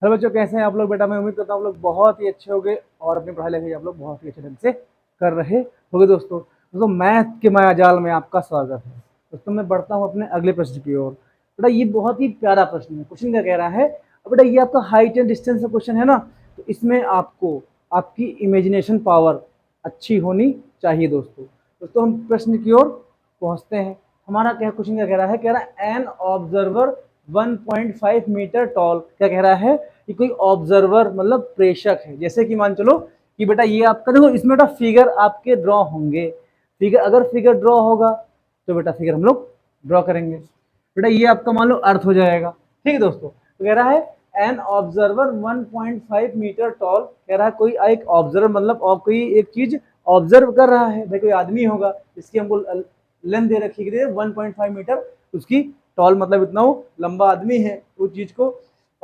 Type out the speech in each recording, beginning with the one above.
Hello बच्चों, कैसे हैं आप लोग? बेटा मैं उम्मीद करता हूँ आप लोग बहुत ही अच्छे होंगे और अपनी पढ़ाई लिखाई आप लोग बहुत ही अच्छे ढंग से कर रहे होंगे। दोस्तों मैथ के मायाजाल में आपका स्वागत है। दोस्तों मैं बढ़ता हूँ अपने अगले प्रश्न की ओर। बेटा ये बहुत ही प्यारा प्रश्न है। क्वेश्चन क्या कह रहा है? बेटा ये आपका हाइट एंड डिस्टेंस का क्वेश्चन है ना, तो इसमें आपको आपकी इमेजिनेशन पावर अच्छी होनी चाहिए। दोस्तों हम प्रश्न की ओर पहुंचते हैं। हमारा क्या क्वेश्चन क्या कह रहा है? कह रहा है एन ऑब्जर्वर 1.5 मीटर टॉल। क्या कह रहा है कि कोई ऑब्जर्वर मतलब प्रेक्षक है। जैसे कि मान चलो कि बेटा ये आपका देखो, इसमें बेटा फिगर आपके ड्रॉ होंगे। फिगर अगर फिगर ड्रॉ होगा तो बेटा फिगर हम लोग ड्रॉ करेंगे। बेटा ये आपका मान लो अर्थ हो जाएगा। ठीक है दोस्तों, तो कह रहा है एन ऑब्जर्वर 1.5 मीटर टॉल। कह रहा है कोई एक ऑब्जर्वर मतलब और कोई एक चीज ऑब्जर्व कर रहा है। भाई कोई आदमी होगा जिसकी हमको लेंथ दे रखी है 1.5 मीटर, उसकी टॉल मतलब इतना वो लंबा आदमी है, वो चीज को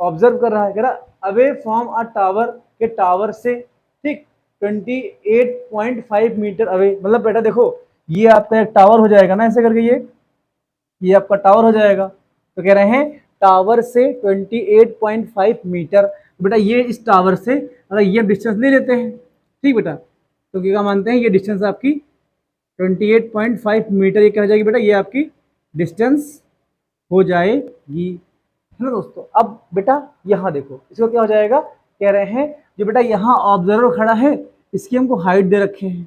ऑब्जर्व कर रहा है। कह रहा अवे फ्रॉम अ टावर, के टावर से, ठीक 28.5 मीटर अवे। मतलब बेटा देखो ये आपका एक टावर हो जाएगा ना, ऐसे करके ये आपका टावर हो जाएगा। तो कह रहे हैं टावर से 28.5 मीटर। तो बेटा ये इस टावर से अगर ये डिस्टेंस ले लेते हैं, ठीक बेटा, तो क्या मानते हैं ये डिस्टेंस आपकी 28.5 मीटर। ये क्या हो जाएगी बेटा? ये आपकी डिस्टेंस हो जाएगी, है ना दोस्तों। अब बेटा यहाँ देखो इसको क्या हो जाएगा। कह रहे हैं जो बेटा यहाँ ऑब्जर्वर खड़ा है इसकी हमको हाइट दे रखे हैं।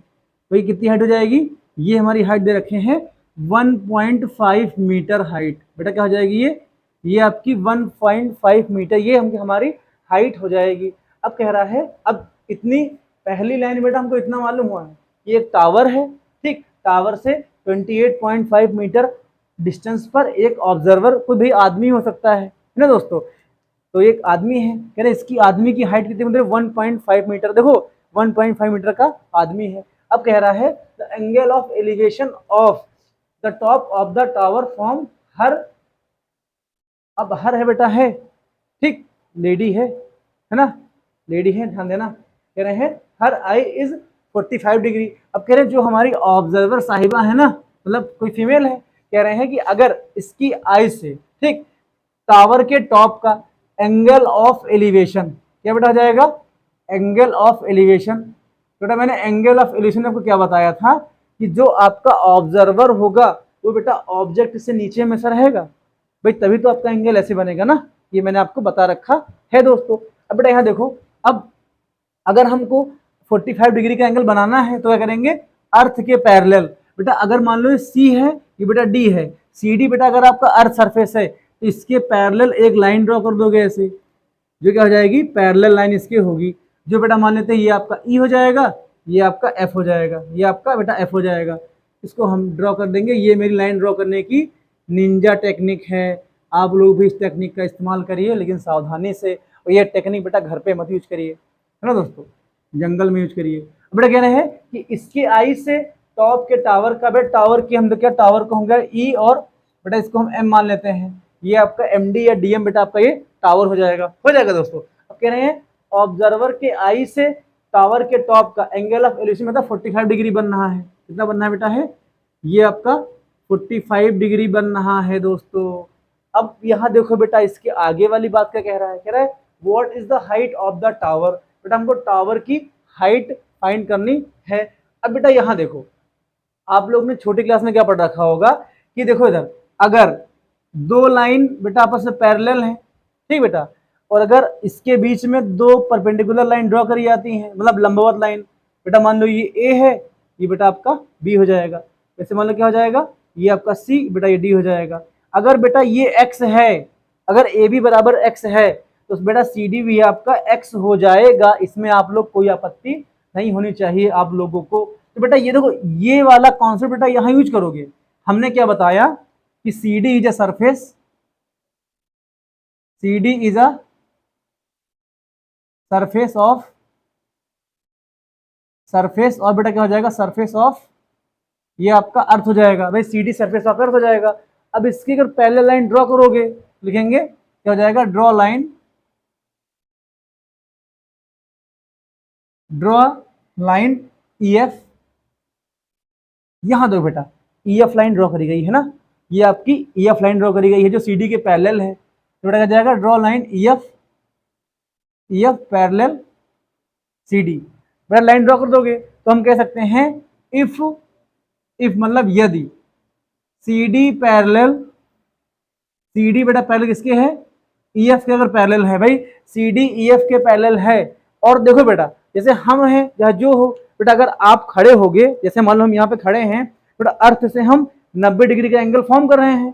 भाई कितनी हाइट हो जाएगी? ये हमारी हाइट दे रखे हैं 1.5 मीटर हाइट। बेटा क्या हो जाएगी? ये आपकी 1.5 मीटर ये हमारी हाइट हो जाएगी। अब कह रहा है अब इतनी पहली लाइन बेटा हमको इतना मालूम हुआ है, ये एक टावर है, ठीक, टावर से 28.5 मीटर डिस्टेंस पर एक ऑब्जर्वर कोई भी आदमी हो सकता है ना दोस्तों। तो एक आदमी है, कह रहे इसकी आदमी की हाइट कितनी मतलब 1.5 मीटर। देखो 1.5 मीटर का आदमी है। अब कह रहा है the angle of elevation of the top of the tower from her. अब हर है बेटा है, ठीक, लेडी है ना, लेडी है, ध्यान देना। कह रहे हैं हर आई इज 45 डिग्री। अब कह रहे हैं जो हमारी ऑब्जर्वर साहिबा है ना, मतलब कोई फीमेल है, कह रहे हैं कि अगर इसकी आई से, ठीक, टावर के टॉप का एंगल ऑफ एलिवेशन क्या बेटा हो जाएगा? Angle of elevation. बेटा मैंने एंगल ऑफ एलिवेशन आपको क्या बताया था कि जो आपका ऑब्जर्वर होगा वो बेटा ऑब्जेक्ट से नीचे में से रहेगा। भाई तभी तो आपका एंगल ऐसे बनेगा ना, ये मैंने आपको बता रखा है दोस्तों। अब बेटा यहाँ देखो, अब अगर हमको 45 डिग्री का एंगल बनाना है तो क्या करेंगे? अर्थ के पैरेलल। बेटा अगर मान लो सी है, ये बेटा डी है, सी डी बेटा अगर आपका अर्थ सरफेस है तो इसके पैरेलल एक लाइन ड्रॉ कर दोगे ऐसे, जो क्या हो जाएगी? पैरेलल लाइन इसकी होगी। जो बेटा मान लेते हैं ये आपका ई हो जाएगा, ये आपका एफ हो जाएगा, ये आपका बेटा एफ हो जाएगा। इसको हम ड्रॉ कर देंगे। ये मेरी लाइन ड्रॉ करने की निंजा टेक्निक है। आप लोग भी इस टेक्निक का इस्तेमाल करिए लेकिन सावधानी से, और ये टेक्निक बेटा घर पे मत यूज करिए, है ना दोस्तों, जंगल में यूज करिए। बेटा कह रहे हैं कि इसके आई से टॉप के टावर का, बेटा टावर की हम तो क्या टावर को होंगे ई, और बेटा इसको हम एम मान लेते हैं। ये आपका एम डी या डीएम बेटा आपका ये टावर हो जाएगा दोस्तों। अब कह रहे हैं ऑब्जर्वर के आई से टावर के टॉप का एंगल ऑफ एलिवेशन मतलब 45 डिग्री बन रहा है। कितना बनना है बेटा? है ये आपका 45 डिग्री बन रहा है दोस्तों। अब यहाँ देखो बेटा इसके आगे वाली बात क्या कह रहा है? कह रहा है what is the height of the tower. बेटा हमको टावर की हाइट फाइंड करनी है। अब बेटा यहाँ देखो, आप लोग ने छोटी क्लास में क्या पढ़ रखा होगा कि देखो इधर अगर दो लाइन बेटा आपस में पैरेलल है, ठीक बेटा, और अगर इसके बीच में दो परपेंडिकुलर लाइन ड्रॉ करी जाती हैं मतलब लंबवत लाइन, बेटा मान लो ये ए है, ये बेटा आपका बी हो जाएगा। वैसे मान लो क्या हो जाएगा? ये आपका सी, बेटा ये डी हो जाएगा। अगर बेटा ये एक्स है, अगर ए बी बराबर एक्स है तो बेटा सी डी भी आपका एक्स हो जाएगा। इसमें आप लोग कोई आपत्ति नहीं होनी चाहिए आप लोगों को। तो बेटा ये देखो ये वाला कॉन्सेप्ट बेटा यहाँ यूज करोगे। हमने क्या बताया कि C D is a surface, C D is a surface of, surface और बेटा क्या हो जाएगा? सरफेस ऑफ, ये आपका अर्थ हो जाएगा। भाई C D surface of earth हो जाएगा। अब इसकी अगर पहले लाइन ड्रॉ करोगे लिखेंगे क्या हो जाएगा? Draw line, draw line E F. यहां दो बेटा ई एफ लाइन ड्रॉ करी गई है ना, ये आपकी ई एफ लाइन ड्रॉ करी गई है जो सी डी के पैरेलल है। तो बेटा क्या जाएगा? Draw line E F E F parallel C D. बेटा लाइन ड्रॉ कर दोगे तो हम कह सकते हैं इफ मतलब यदि C D parallel, C D बेटा पैरेलल किसके है, ई एफ के अगर पैरेलल है भाई, सी डी ई एफ के पैरेलल है। और देखो बेटा जैसे हम हैं या जो हो बेटा, अगर आप खड़े होगे, जैसे मान लो हम यहाँ पे खड़े हैं बेटा, अर्थ से हम 90 डिग्री का एंगल फॉर्म कर रहे हैं,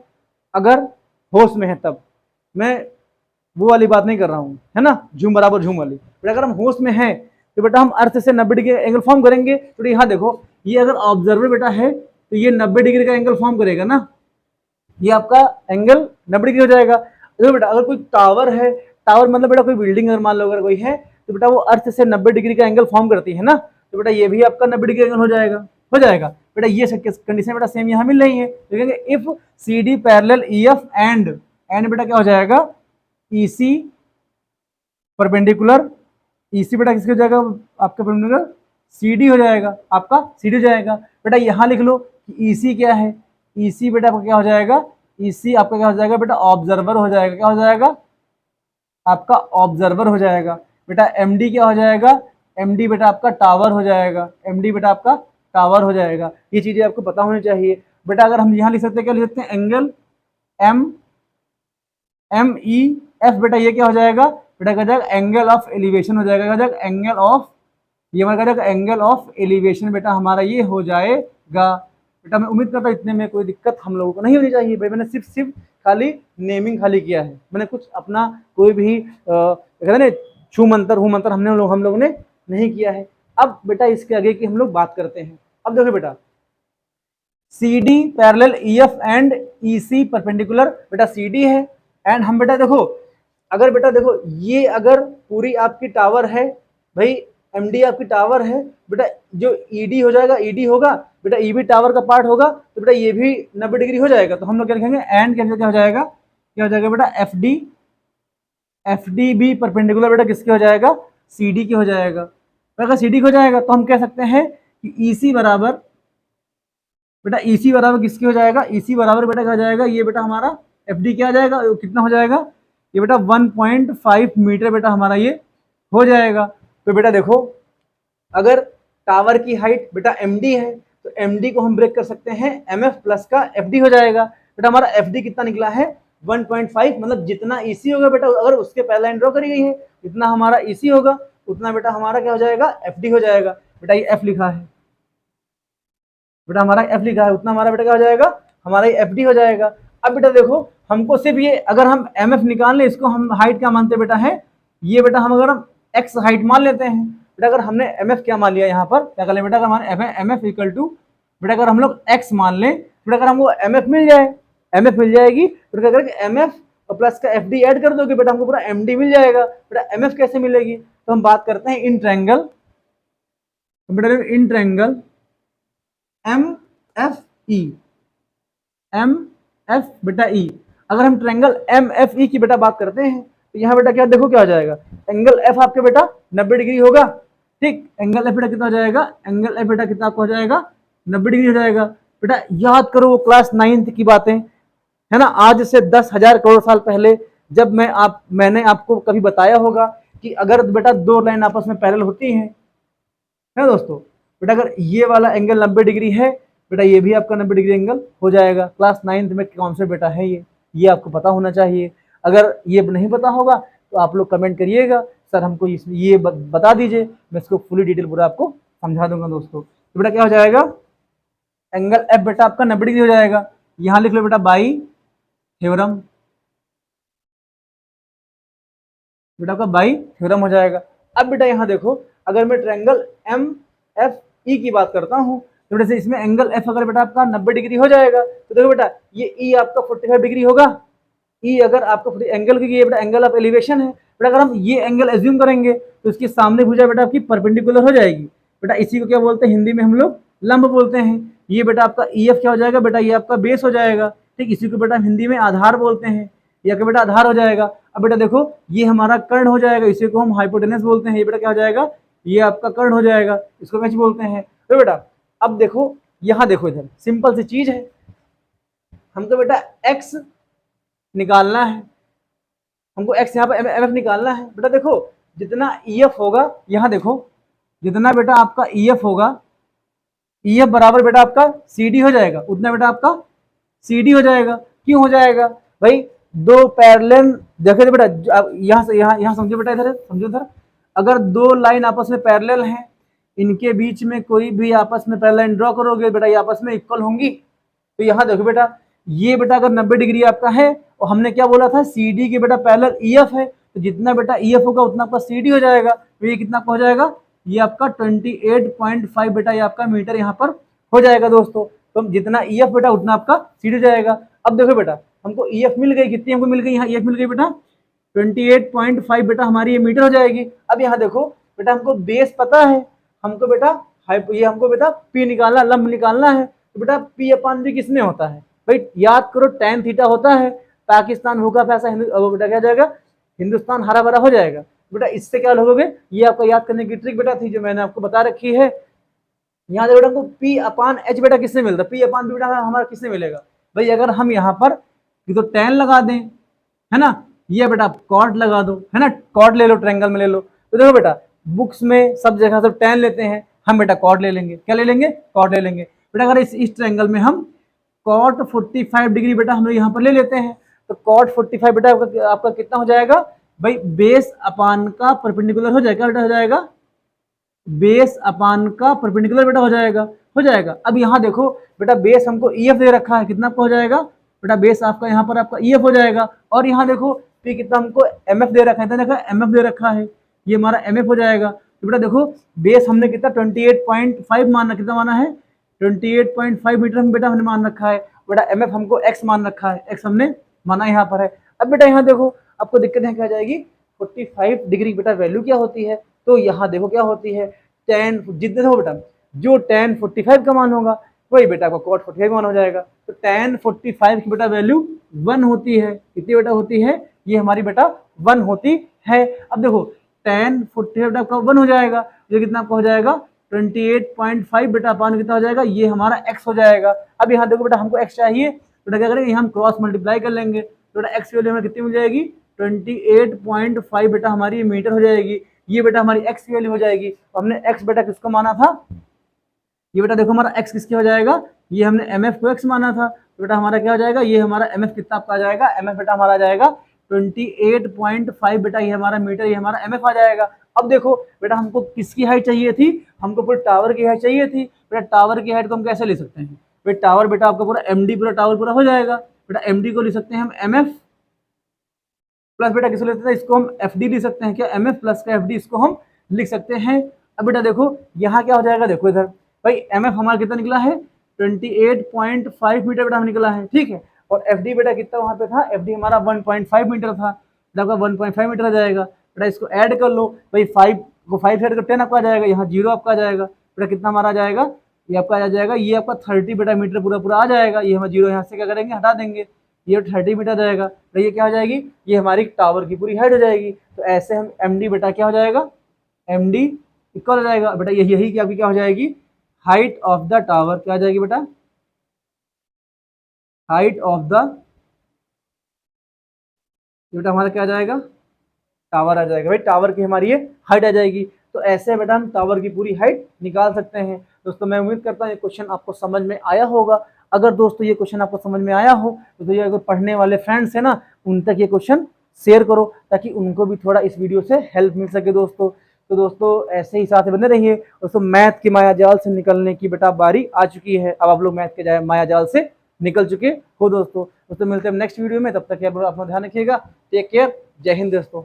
अगर होश में है तब। मैं वो वाली बात नहीं कर रहा हूँ, है ना, झूम बराबर झूम वाली। बेटा अगर हम होश में हैं तो बेटा हम अर्थ से 90 डिग्री एंगल फॉर्म करेंगे। तो यहाँ देखो, ये अगर ऑब्जर्वर बेटा है तो ये 90 डिग्री का एंगल फॉर्म करेगा ना, ये आपका एंगल 90 डिग्री हो जाएगा। देखो बेटा अगर कोई टावर है, टावर मतलब बेटा कोई बिल्डिंग अगर मान लो अगर कोई है, तो बेटा वो अर्थ से 90 डिग्री का एंगल फॉर्म करती है ना, तो बेटा ये भी आपका 90 डिग्री एंगल हो जाएगा बेटा। ये कंडीशन बेटा सेम यहाँ मिल रही है। देखेंगे if C D parallel E F and बेटा क्या हो जाएगा, ई सी परपेंडिकुलर, ई सी बेटा किसके हो जाएगा आपका परपेंडिकुलर, सी डी हो जाएगा, आपका सी डी हो जाएगा। बेटा यहाँ लिख लो कि ई सी क्या है, ई सी बेटा आपका क्या हो जाएगा, ई सी आपका क्या हो जाएगा बेटा, ऑब्जर्वर हो जाएगा। क्या हो जाएगा आपका ऑब्जर्वर हो जाएगा। बेटा एम डी क्या हो जाएगा, एम डी बेटा आपका टावर हो जाएगा, एम डी बेटा आपका टावर हो जाएगा। ये चीजें आपको पता होनी चाहिए। बेटा अगर हम यहाँ लिख सकते हैं, क्या लिख सकते हैं, एंगल एम ई एफ, बेटा ये क्या हो जाएगा बेटा, क्या जाएगा एंगल ऑफ एलिवेशन हो जाएगा। क्या जाएगा एंगल ऑफ, ये हमारा क्या जाएगा एंगल ऑफ एलिवेशन बेटा हमारा ये हो जाएगा। बेटा मैं उम्मीद करता हूँ इतने में कोई दिक्कत हम लोगों को नहीं होनी चाहिए भाई। मैंने सिर्फ खाली नेमिंग खाली किया है, मैंने कुछ अपना कोई भी कहते हैं ना छू मंत्र हूँ मंत्र हम लोगों ने नहीं किया है। अब बेटा इसके आगे की हम लोग बात करते हैं। अब देखो बेटा C D parallel E F and E C perpendicular, बेटा सी डी है एंड हम बेटा देखो, अगर बेटा देखो ये अगर पूरी आपकी टावर है भाई, एम डी आपकी टावर है बेटा, जो ई डी हो जाएगा, ई डी होगा बेटा, ई भी टावर का पार्ट होगा, तो बेटा ये भी 90 डिग्री हो जाएगा। तो हम लोग क्या लिखेंगे, एंड क्या हो जाएगा, क्या हो जाएगा बेटा, एफ डी भी परपेंडिकुलर बेटा किसके हो जाएगा, सी डी के हो जाएगा। अगर सी डी हो जाएगा तो हम कह सकते हैं कि ई सी बराबर बेटा, ई सी बराबर किसके हो जाएगा, ई सी बराबर बेटा क्या हो जाएगा, ये बेटा हमारा एफ डी क्या आ जाएगा, कितना हो जाएगा, ये बेटा 1.5 मीटर बेटा हमारा ये हो जाएगा। तो बेटा देखो अगर टावर की हाइट बेटा एम डी है, तो एम डी को हम ब्रेक कर सकते हैं एम एफ प्लस का एफ डी हो जाएगा। बेटा हमारा एफ डी कितना निकला है 1.5, मतलब जितना ई सी होगा बेटा, अगर उसके पहले लाइन ड्रॉ करी गई है, जितना हमारा ई सी होगा उतना बेटा हमारा क्या हो जाएगा, एफ डी हो जाएगा। बेटा ये एफ लिखा है, बेटा हमारा एफ लिखा है, उतना हमारा बेटा क्या हो जाएगा, हमारा ये एफ डी हो जाएगा। अब बेटा देखो हमको सिर्फ ये, अगर हम एम एफ निकाल लें, इसको हम हाइट क्या मानते बेटा है, ये बेटा हम अगर हम एक्स हाइट मान लेते हैं बेटा, अगर हमने एम एफ क्या मान लिया यहाँ पर, क्या कर लें बेटा, अगर एम एफ इक्वल टू बेटा, अगर हम लोग एक्स मान लें बेटा, अगर हमको एम एफ मिल जाए, एम एफ मिल जाएगी तो क्या करेंगे, एम एफ प्लस का एफ डी एड कर दोगे बेटा, हमको पूरा एम डी मिल जाएगा। बेटा एम एफ कैसे मिलेगी, तो हम बात करते हैं इन ट्रायंगल, बेटा in triangle M F E, M F बेटा ई। अगर हम ट्रायंगल एम एफ ई की बेटा बात करते हैं तो यहाँ बेटा क्या देखो क्या हो जाएगा, एंगल एफ आपके बेटा 90 डिग्री होगा, ठीक, एंगल एफ बेटा कितना हो जाएगा, एंगल एफ बेटा कितना आपको हो जाएगा 90 डिग्री हो जाएगा। बेटा याद करो वो क्लास 9th की बातें, है ना, आज से 10,000 करोड़ साल पहले जब मैंने आपको कभी बताया होगा कि अगर बेटा दो लाइन आपस में पैरेलल होती हैं, है दोस्तों, बेटा अगर ये वाला एंगल 90 डिग्री है बेटा, ये भी आपका 90 डिग्री एंगल हो जाएगा। क्लास 9th में कॉन्सेप्ट बेटा है ये आपको पता होना चाहिए। अगर ये नहीं पता होगा तो आप लोग कमेंट करिएगा, सर हमको इसमें ये बता दीजिए, मैं इसको फुली डिटेल पूरा आपको समझा दूंगा दोस्तों। तो बेटा क्या हो जाएगा, एंगल एफ बेटा आपका 90 डिग्री हो जाएगा। यहाँ लिख लो बेटा बाई थ्योरम, बेटा आपका बाई थ्योरम हो जाएगा। अब बेटा यहाँ देखो, अगर मैं ट्रायंगल एम एफ ई की बात करता हूँ तो बेटा इसमें एंगल एफ अगर बेटा आपका 90 डिग्री हो जाएगा, तो देखो बेटा ये ई आपका 45 डिग्री होगा। ई अगर आपका एंगल की, ये बेटा एंगल ऑफ एलिवेशन है बेटा, अगर हम ये एंगल एज्यूम करेंगे तो इसकी सामने भुजा बेटा आपकी परपेंडिकुलर हो जाएगी। बेटा इसी को क्या बोलते हैं हिंदी में हम लोग लंब बोलते हैं। ये बेटा आपका ई एफ क्या हो जाएगा बेटा, ये आपका बेस हो जाएगा, ठीक, इसी को बेटा हिंदी में आधार बोलते हैं, ये आपका बेटा आधार हो जाएगा। अब बेटा देखो ये हमारा कर्ण हो जाएगा, इसी को हम हाइपोटेनस बोलते हैं, ये बेटा क्या हो जाएगा, ये आपका कर्ण हो जाएगा, इसको मैच बोलते हैं। तो बेटा अब देखो यहाँ देखो, इधर सिंपल सी चीज है, हमको बेटा x निकालना है, हमको x यहाँ पर एम एफ निकालना है। बेटा देखो जितना EF होगा, यहाँ देखो जितना बेटा आपका EF होगा, EF बराबर बेटा आपका CD हो जाएगा, उतना बेटा आपका CD हो जाएगा। क्यों हो जाएगा भाई, दो पैरेलल देखे थे बेटा, यहाँ से यहाँ समझो बेटा, इधर समझो इधर, अगर दो लाइन आपस में पैरेलल हैं, इनके बीच में कोई भी आपस में पैरेलल लाइन ड्रॉ करोगे बेटा, ये आपस में इक्वल होंगी। तो यहाँ देखो बेटा, ये बेटा अगर 90 डिग्री आपका है और हमने क्या बोला था, CD के बेटा पैरेलल EF है, तो जितना बेटा EF होगा उतना आपका CD हो जाएगा। तो ये कितना हो जाएगा, ये आपका 28.5 बेटा ये आपका मीटर यहाँ पर हो जाएगा दोस्तों। तो जितना EF बेटा उतना आपका CD हो जाएगा। अब देखो बेटा, हमको EF मिल गई, कितनी हमको मिल गई, यहाँ EF मिल गई बेटा 28.5 बेटा हमारी ये मीटर हो जाएगी। अब यहाँ देखो बेटा, हमको बेस पता है, हमको बेटा ये हमको बेटा P निकालना, लंब निकालना है। तो बेटा P/V किसमें होता है भाई, याद करो tan थीटा होता है। पाकिस्तान भूखा प्यासा बेटा क्या जाएगा, हिंदुस्तान हरा भरा हो जाएगा। बेटा इससे क्या लोगे, ये आपको याद करने की ट्रिक बेटा थी जो मैंने आपको बता रखी है। यहाँ बेटा हमको P/H बेटा किससे मिलता है, P/V बेटा हमारा किससे मिलेगा भाई, अगर हम यहाँ पर तो tan लगा दें, है ना, ये बेटा कॉट लगा दो, है ना, कॉट ले लो, ट्रायंगल में ले लो। तो देखो बेटा बुक्स में सब जगह सब tan लेते हैं, हम बेटा कॉट ले लेंगे, क्या ले लेंगे, कॉट ले लेंगे। बेटा अगर इस ट्रायंगल में हम कॉट 45 डिग्री बेटा हम लोग यहाँ पर ले लेते हैं, तो कॉट 45 बेटा आपका कितना हो जाएगा भाई, बेस अपान का परपेंडिकुलर हो जाएगा, बेटा हो जाएगा बेस अपान का परपेंडिकुलर बेटा हो जाएगा। अब यहाँ देखो बेटा, बेस हमको EF दे रखा है, कितना आपका हो जाएगा बेटा, बेस आपका यहाँ पर आपका EF हो जाएगा। और यहाँ देखो P कितना हमको MF दे रखा है, इतना देखा MF दे रखा है, ये हमारा MF हो जाएगा। तो बेटा देखो बेस हमने कितना 28.5 माना, कितना माना है 28.5 मीटर हम बेटा हमने मान रखा है। बेटा MF हमको x मान रखा है, x हमने माना यहाँ पर है। अब बेटा यहाँ देखो आपको दिक्कत है क्या जाएगी, 45 डिग्री बेटा वैल्यू क्या होती है, तो यहाँ देखो क्या होती है, tan जितने देखो बेटा, जो tan 45 का मान होगा वही बेटा आपका cot 45 मान हो जाएगा। तो tan 45 की बेटा वैल्यू 1 होती है, कितनी बेटा होती है, ये हमारी बेटा 1 होती है। अब देखो tan 45 बेटा आपका 1 हो जाएगा, जो कितना आपका हो जाएगा 28.5 बेटा अपान कितना हो जाएगा, ये हमारा x हो जाएगा। अब यहाँ देखो बेटा हमको x चाहिए, बेटा क्या करेंगे, हम क्रॉस मल्टीप्लाई कर लेंगे, तो बेटा x की वैल्यू हमें कितनी मिल जाएगी 28.5 बेटा हमारी मीटर हो जाएगी, ये बेटा हमारी x की वैल्यू हो जाएगी। हमने x बेटा किसको माना था, ये बेटा देखो हमारा x किसके हो जाएगा, ये हमने MF को x माना था, तो बेटा हमारा क्या हो जाएगा, ये हमारा MF कितना आपका आ जाएगा, MF बेटा हमारा आ जाएगा 28.5 बेटा ये हमारा मीटर, ये हमारा MF आ जाएगा। अब देखो बेटा हमको किसकी हाइट चाहिए थी, हमको पूरे टावर की हाइट चाहिए थी। बेटा टावर की हाइट को हम कैसे ले सकते हैं, बेटा टावर बेटा आपका पूरा MD पूरा टावर पूरा हो जाएगा। बेटा MD को लिख सकते हैं हम MF प्लस बेटा किसको लेते हैं, इसको हम FD लिख सकते हैं, क्या MF प्लस का FD इसको हम लिख सकते हैं। अब बेटा देखो यहाँ क्या हो जाएगा, देखो इधर भाई MF हमारा कितना निकला है 28.5 मीटर बेटा निकला है, ठीक है। और FD बेटा कितना वहाँ पे था, FD हमारा 1.5 मीटर था, बेटा 1.5 मीटर आ जाएगा। बेटा इसको ऐड कर लो भाई, 5 को 5 ऐड कर 10 आपका आ जाएगा, यहाँ 0 आपका आ जाएगा, बेटा कितना हमारा आ जाएगा, ये आपका आ जाएगा, ये आपका 30 बेटा मीटर पूरा पूरा आ जाएगा। ये हम 0 यहाँ से क्या करेंगे, हटा देंगे, ये 30 मीटर जाएगा। तो ये क्या हो जाएगी, ये हमारी टावर की पूरी हाइट हो जाएगी। तो ऐसे हम MD बेटा क्या हो जाएगा, MD इक्वल हो जाएगा बेटा, यही कि आपकी क्या हो जाएगी, हाइट ऑफ द टावर क्या आ जाएगी बेटा, हाइट ऑफ द बेटा हमारा क्या आ जाएगा, टावर आ जाएगा भाई, टावर की हमारी ये हाइट आ जाएगी। तो ऐसे बेटा हम टावर की पूरी हाइट निकाल सकते हैं। दोस्तों मैं उम्मीद करता हूँ ये क्वेश्चन आपको समझ में आया होगा। अगर दोस्तों ये क्वेश्चन आपको समझ में आया हो तो ये अगर पढ़ने वाले फ्रेंड्स है ना, उन तक ये क्वेश्चन शेयर करो ताकि उनको भी थोड़ा इस वीडियो से हेल्प मिल सके दोस्तों। तो दोस्तों ऐसे ही साथ बने रहिए दोस्तों। मैथ की माया जाल से निकलने की बेटा बारी आ चुकी है, अब आप लोग मैथ के माया जाल से निकल चुके हो दोस्तों। मिलते हैं नेक्स्ट वीडियो में, तब तक आप अपना ध्यान रखिएगा। टेक केयर, जय हिंद दोस्तों।